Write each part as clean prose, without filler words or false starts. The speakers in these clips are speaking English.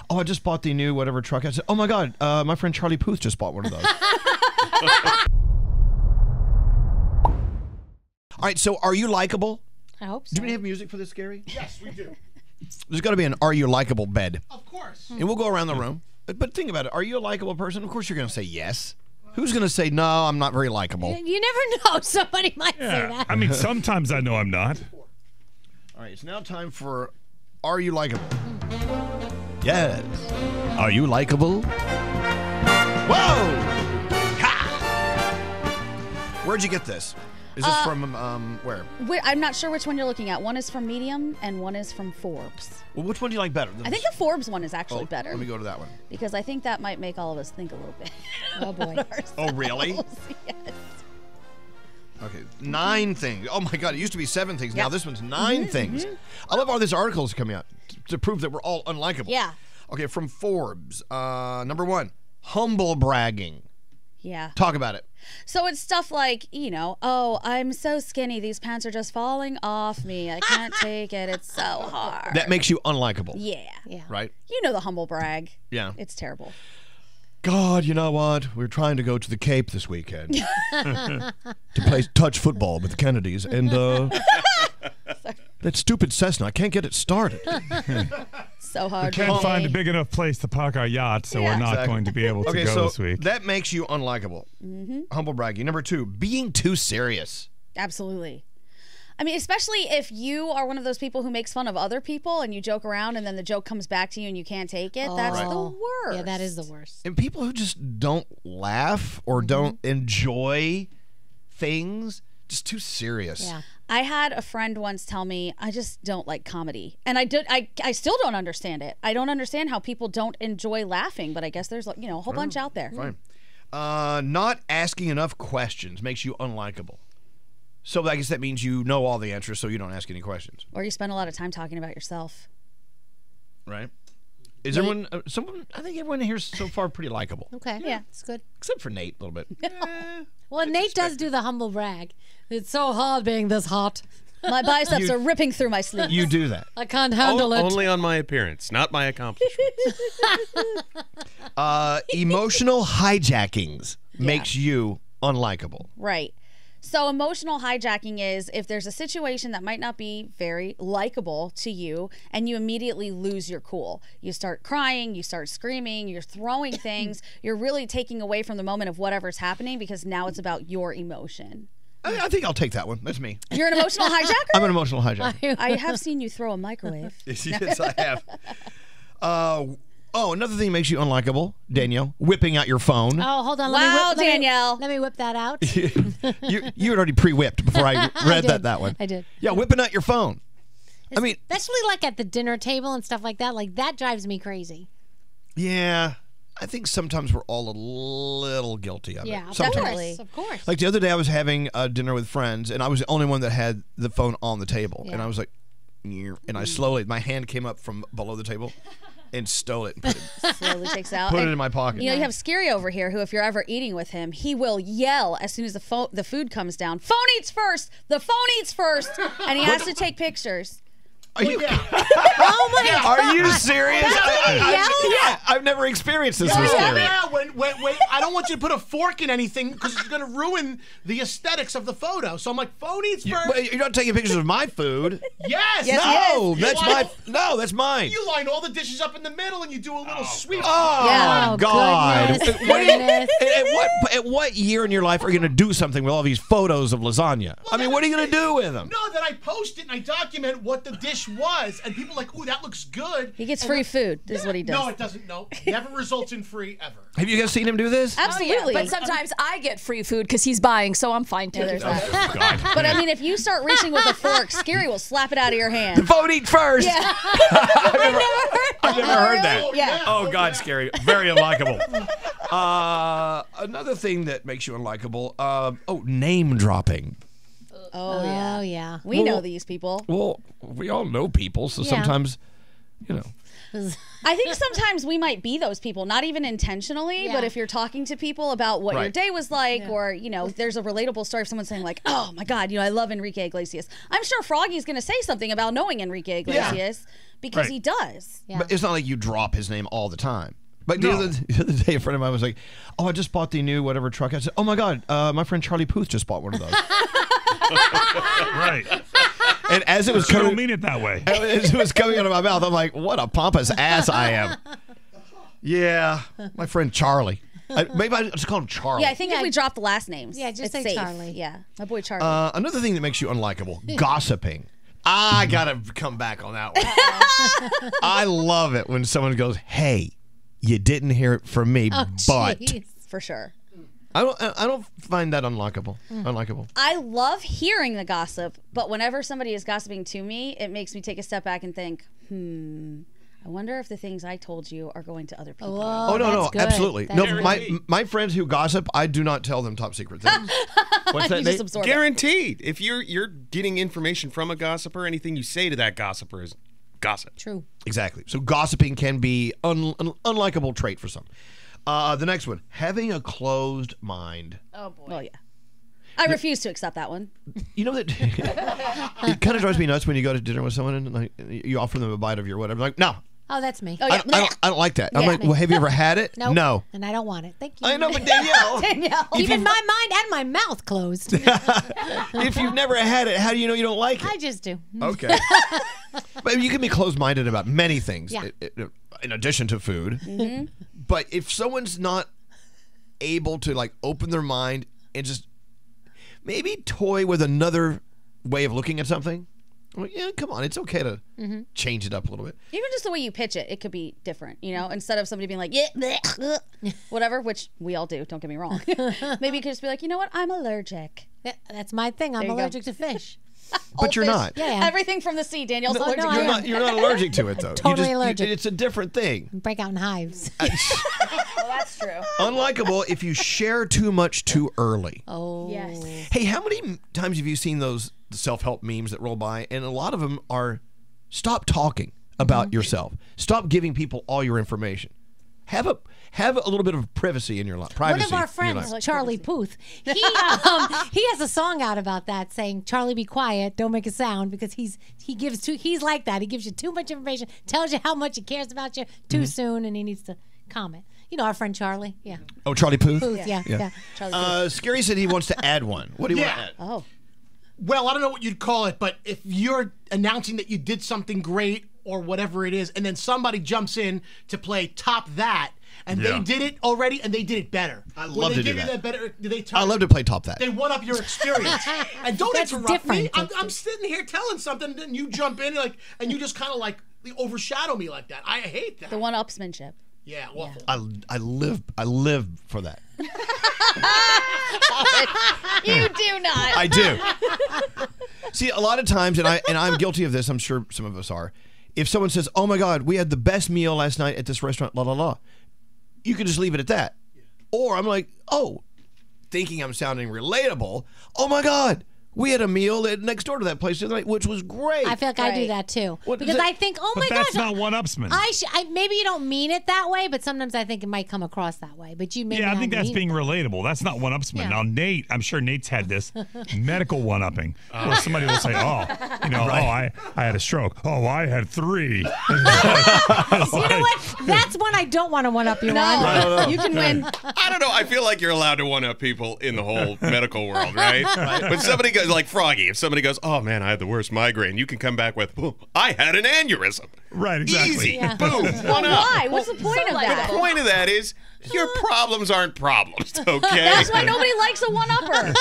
oh, I just bought the new whatever truck. I said, oh my God, my friend Charlie Puth just bought one of those. All right, so are you likable? I hope so. Do we have music for this, Gary? Yes, we do. There's got to be an are you likable bed. Of course. And we'll go around the room. But think about it. Are you a likable person? Of course you're going to say yes. Who's going to say, no, I'm not very likable? You never know. Somebody might say that. I mean, sometimes I know I'm not. All right, it's now time for Are You Likable? Yes. Are you likable? Whoa! Ha! Where'd you get this? Is this from where? I'm not sure which one you're looking at. One is from Medium and one is from Forbes. Well, which one do you like better? I think the Forbes one is actually better. Let me go to that one. Because I think that might make all of us think a little bit. Oh, boy. Oh, really? Yes. Okay, 9 things. Oh, my God, it used to be 7 things. Now this one's 9 things. I love all these articles coming out to prove that we're all unlikable. Yeah. Okay, from Forbes. Number 1, humble bragging. Yeah. Talk about it. So it's stuff like, oh, I'm so skinny. These pants are just falling off me. I can't take it. It's so hard. That makes you unlikable. Yeah. Right? You know the humble brag. Yeah. It's terrible. God, you know what? We're trying to go to the Cape this weekend to play touch football with the Kennedys. And that stupid Cessna, I can't get it started. So hard. We can't find a big enough place to park our yacht, so we're not going to be able to go this week. That makes you unlikable. Humble bragging. Number 2, being too serious. Absolutely. I mean, especially if you are one of those people who makes fun of other people and you joke around and then the joke comes back to you and you can't take it. That's the worst. Yeah, that is the worst. And people who just don't laugh or don't enjoy things, just too serious. Yeah. I had a friend once tell me, I just don't like comedy. And I still don't understand it. I don't understand how people don't enjoy laughing, but I guess there's a whole bunch out there. Fine. Not asking enough questions makes you unlikable. So I guess that means you know all the answers, so you don't ask any questions. Or you spend a lot of time talking about yourself. Right? Is everyone, I think everyone here is so far pretty likable. Okay. Yeah, it's good. Except for Nate, a little bit. Well, Nate does do the humble brag. It's so hard being this hot. My biceps are ripping through my sleeves. You do that. I can't handle it. Only on my appearance, not my accomplishments. Emotional hijackings makes you unlikable. Right. So emotional hijacking is if there's a situation that might not be very likable to you and you immediately lose your cool. You start crying, you start screaming, you're throwing things. You're really taking away from the moment of whatever's happening because now it's about your emotion. I think I'll take that one. That's me. You're an emotional hijacker? I'm an emotional hijacker. I have seen you throw a microwave. Yes, I have. Another thing makes you unlikable, Danielle, whipping out your phone. Oh, hold on. Danielle. Let me whip that out. you had already pre-whipped before I read that one. I did. Yeah, whipping out my phone. Especially like at the dinner table and stuff like that. Like that drives me crazy. Yeah. I think sometimes we're all a little guilty of it. Yeah, sometimes. of course. Like the other day I was having a dinner with friends and I was the only one that had the phone on the table. Yeah. And I was like, and I slowly, my hand came up from below the table and stole it and put it, Slowly takes out. put it in my pocket. You have Scary over here who, if you're ever eating with him, he will yell as soon as the food comes down, phone eats first! The phone eats first! And he has to take pictures. Are you? Oh my God. Are you serious? Yeah. I've never experienced this with Scary. Yeah, when I don't want you to put a fork in anything because it's going to ruin the aesthetics of the photo. So I'm like, phone eats first. But you're not taking pictures of my food. Yes. No, that's mine. You line all the dishes up in the middle and you do a little sweep. Oh, God. Goodness. At what year in your life are you going to do something with all these photos of lasagna? I mean, what are you going to do with them? No, then I post it and I document what the dish was, and people are like, ooh, that looks good. He gets free food, is what he does. No, it doesn't. No, never results in free ever. Have you guys seen him do this? Absolutely. But sometimes I get free food because he's buying, so I'm fine too. Yeah, there's that. But I mean, if you start reaching with a fork, Scary will slap it out of your hand. The phone eat first. Yeah. I've never heard that. Yeah. Oh, God, Scary. Very unlikable. Another thing that makes you unlikable, name dropping. Oh, yeah. Oh, yeah. We know these people. Well, we all know people, so sometimes, I think sometimes we might be those people, not even intentionally, but if you're talking to people about what your day was like, or, you know, there's a relatable story of someone saying like, oh my God, you know, I love Enrique Iglesias. I'm sure Froggy's going to say something about knowing Enrique Iglesias because he does. Yeah. But it's not like you drop his name all the time. But the other day, a friend of mine was like, oh, I just bought the new whatever truck. I said, oh my God, my friend Charlie Puth just bought one of those. Right. And as it was coming, I don't mean it that way. As it was coming out of my mouth, I'm like, what a pompous ass I am. Yeah, my friend Charlie. Maybe I just call him Charlie. Yeah, I think if we drop the last names, just say safe. Charlie. Yeah, my boy Charlie. Another thing that makes you unlikable, gossiping. I gotta come back on that one. I love it when someone goes, hey, you didn't hear it from me, but. For sure. I don't find that unlikable. I love hearing the gossip, but whenever somebody is gossiping to me, it makes me take a step back and think, I wonder if the things I told you are going to other people. Oh, no, absolutely. No, my friends who gossip, I do not tell them top secret things. What's that, Nate? Guaranteed. If you're getting information from a gossiper, anything you say to that gossiper is gossip. True. Exactly. So gossiping can be an unlikable trait for some. The next one, having a closed mind. Oh, boy. Well, yeah. I refuse to accept that one. You know that it kind of drives me nuts when you go to dinner with someone and like you offer them a bite of your whatever. Like, no. Oh, that's me. Oh, yeah. I don't like that. I'm like, well, have you ever had it? Nope. No. And I don't want it. Thank you. I know, but Danielle. Keeping my mind and my mouth closed. If you've never had it, how do you know you don't like it? I just do. Okay. But you can be closed-minded about many things in addition to food. Mm-hmm. But if someone's not able to like open their mind and just maybe toy with another way of looking at something, well, yeah, come on, it's okay to change it up a little bit. Even just the way you pitch it could be different, you know? Instead of somebody being like, yeah, bleh, bleh, whatever, which we all do, don't get me wrong. Maybe you could just be like, you know what, I'm allergic. Yeah, that's my thing. I'm allergic to fish. But you're fish. not. Yeah. Everything from the sea, Danielle's allergic to. You're not allergic to it, though. Totally allergic. It's a different thing. Break out in hives. Well, that's true. Unlikable if you share too much too early. Oh. Yes. Hey, how many times have you seen those self-help memes that roll by? And a lot of them are, stop talking about yourself. Stop giving people all your information. Have a little bit of privacy in your life. One of our friends, Charlie Puth, he has a song out about that, saying, "Charlie, be quiet, don't make a sound," because he's like that. He gives you too much information, tells you how much he cares about you too soon, and he needs to comment. You know our friend Charlie, yeah. Oh, Charlie Puth? Yeah. Charlie Puth. Scary said he wants to add one. What do you want to add? Oh. Well, I don't know what you'd call it, but if you're announcing that you did something great or whatever it is, and then somebody jumps in to play top that, and they did it already, and they did it better. I love to do that. I love to play top that. They one up your experience. And don't That's interrupt me. different. I'm sitting here telling something, and you jump in and you just kind of like overshadow me like that. I hate that. The one-upsmanship. Yeah, awful. I live for that. You do not. I do. See, a lot of times, and I'm guilty of this. I'm sure some of us are. If someone says, "Oh my God, we had the best meal last night at this restaurant," la la la, you can just leave it at that. Or I'm like, oh, thinking I'm sounding relatable. Oh my God, we had a meal next door to that place the other night, which was great. I feel like I do that too. Because I think, oh my gosh. But that's not one-upsman. Maybe you don't mean it that way, but sometimes I think it might come across that way. But you may I not think that's mean being it. relatable. That's not one-upsman. Yeah. Now, Nate, I'm sure Nate's had this medical one-upping where somebody will say, I had a stroke. Oh, I had 3. You know what? That's one I don't want to one-up you on. You can win. I don't know. I feel like you're allowed to one-up people in the whole medical world, right? When somebody goes, like Froggy, if somebody goes, oh man, I had the worst migraine, you can come back with, oh, I had an aneurysm. Right, exactly. Easy. Yeah. Boom. Well, why? What's the point of that? The point of that is your problems aren't problems, okay? That's why nobody likes a one-upper.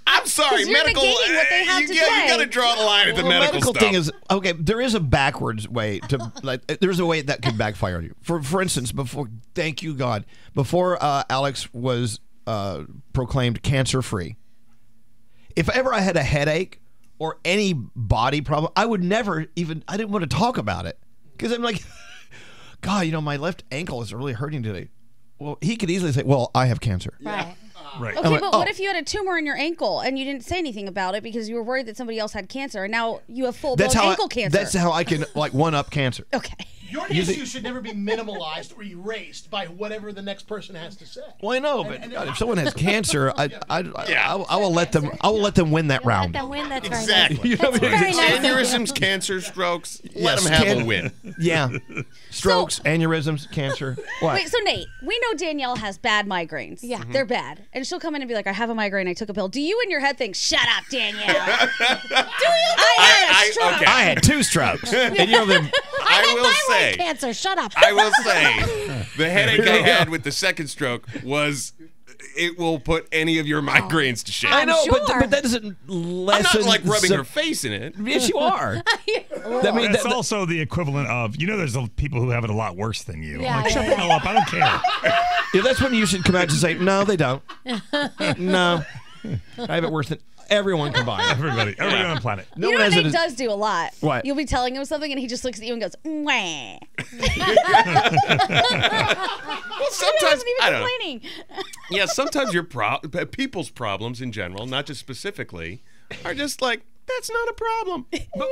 I'm sorry, 'Cause you're medical. negating what they have to You say. got to draw the line at the medical stuff. thing is, okay, there is a backwards way to, like, there's a way that could backfire on you. For instance, thank you God, before Alex was proclaimed cancer-free, if ever I had a headache or any body problem, I would never even, I didn't want to talk about it. Because I'm like, God, my left ankle is really hurting today. Well, he could easily say, well, I have cancer. Right. Right. Okay, but what if you had a tumor in your ankle and you didn't say anything about it because you were worried that somebody else had cancer, and now you have full-blown ankle cancer? That's how I can, like, one-up cancer. Okay. Your issue should never be minimalized or erased by whatever the next person has to say. Well, I know, but if someone has cancer, I will let them. I will let them win that round. Let them win. That's Exactly. Very nice. That's very nice of you. Aneurysms, cancer, strokes. Let them have a win. Yeah. Strokes, aneurysms, cancer. What? Wait, so Nate, we know Danielle has bad migraines. Yeah. They're bad. And she'll come in and be like, I have a migraine, I took a pill. Do you in your head think, shut up, Danielle? Do you? I had a stroke. Okay. I had 2 strokes. And you know them. I will say. Cancer. Shut up. I will say, the headache I had with the second stroke was. It will put any of your migraines to shame. I know, sure. but that doesn't lessen. I'm not like rubbing her face in it. Yes, you are. I mean, that's also the equivalent of, there's people who have it a lot worse than you. Yeah, I'm like, shut the hell up. I don't care. Yeah, that's when you should come out and say, no, they don't. No. I have it worse than everyone combined. Everybody on the planet. You know what Nate does do a lot? What? You'll be telling him something and he just looks at you and goes, wah. Well, sometimes He I wasn't don't even complaining. know. Yeah, sometimes your people's problems in general, not just specifically, are just like that's not a problem. But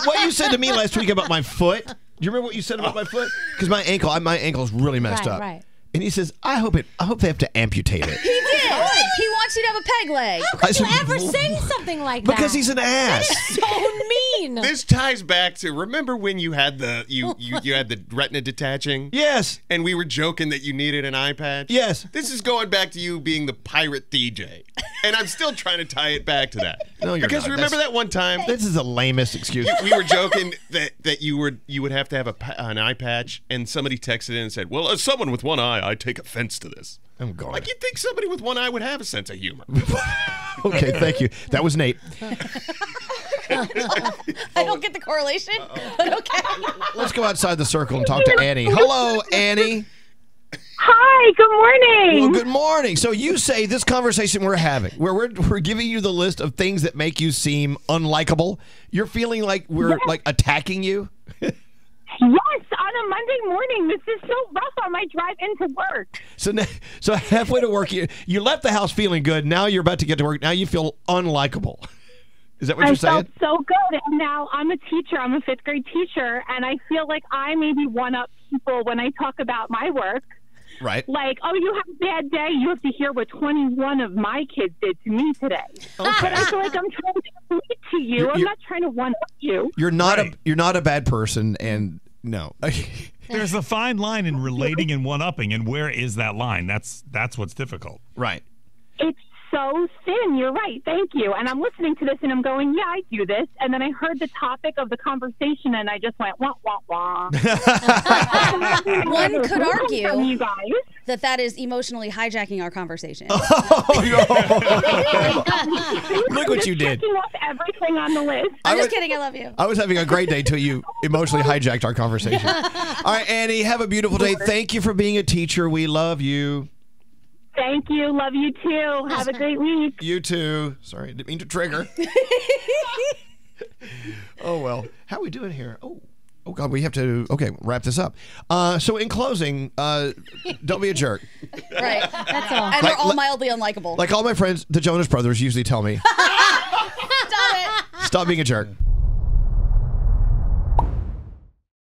what you said to me last week about my foot, do you remember what you said about my foot? Because my ankle's really messed up. Right. And he says, I hope they have to amputate it. He did. He wants you to have a peg leg. How could you ever say something like that? Because he's an ass. so mean. This ties back to remember when you had the you had the retina detaching? Yes. And we were joking that you needed an eye patch? Yes. This is going back to you being the pirate DJ. And I'm still trying to tie it back to that. No, you're because not. remember that one time This is the lamest excuse. we were joking that you would have to have an eye patch, and somebody texted in and said, "Well, as someone with one eye, I take offense to this." Oh, God. Like you'd think somebody with one eye would have a sense of humor. Okay, thank you. That was Nate. I don't get the correlation, but okay. Let's go outside the circle and talk to Annie. Hello, Annie. Hi, good morning. Well, good morning. So you say this conversation we're having, where we're giving you the list of things that make you seem unlikable. You're feeling like we're like attacking you? Yes, on a Monday morning. This is so rough on my drive into work. So halfway to work, you left the house feeling good. Now you're about to get to work. Now you feel unlikable. Is that what you're saying? I felt so good. And now I'm a teacher. I'm a 5th grade teacher. And I feel like I maybe one-up people when I talk about my work. Right. Like, oh, you have a bad day. You have to hear what 21 of my kids did to me today. Okay. But I feel like I'm trying to relate to you. I'm not trying to one-up you. You're not a bad person, and no. There's a fine line in relating and one-upping, and where is that line? That's what's difficult. Right. It's so thin. You're right. Thank you. And I'm listening to this and I'm going, yeah, I do this. And then I heard the topic of the conversation and I just went, wah, wah, wah. One could argue you guys. that is emotionally hijacking our conversation. Look what you did. Checking off everything on the list. I'm just kidding. I love you. I was having a great day till you emotionally hijacked our conversation. All right, Annie, have a beautiful day. Thank you for being a teacher. We love you. Thank you. Love you too. Have a great week. You too. Sorry, didn't mean to trigger. Oh, well. How are we doing here? Oh, God, we have to, wrap this up. So in closing, don't be a jerk. Right. That's all. And we're all mildly unlikable. Like all my friends, the Jonas Brothers, usually tell me, Stop it. stop being a jerk.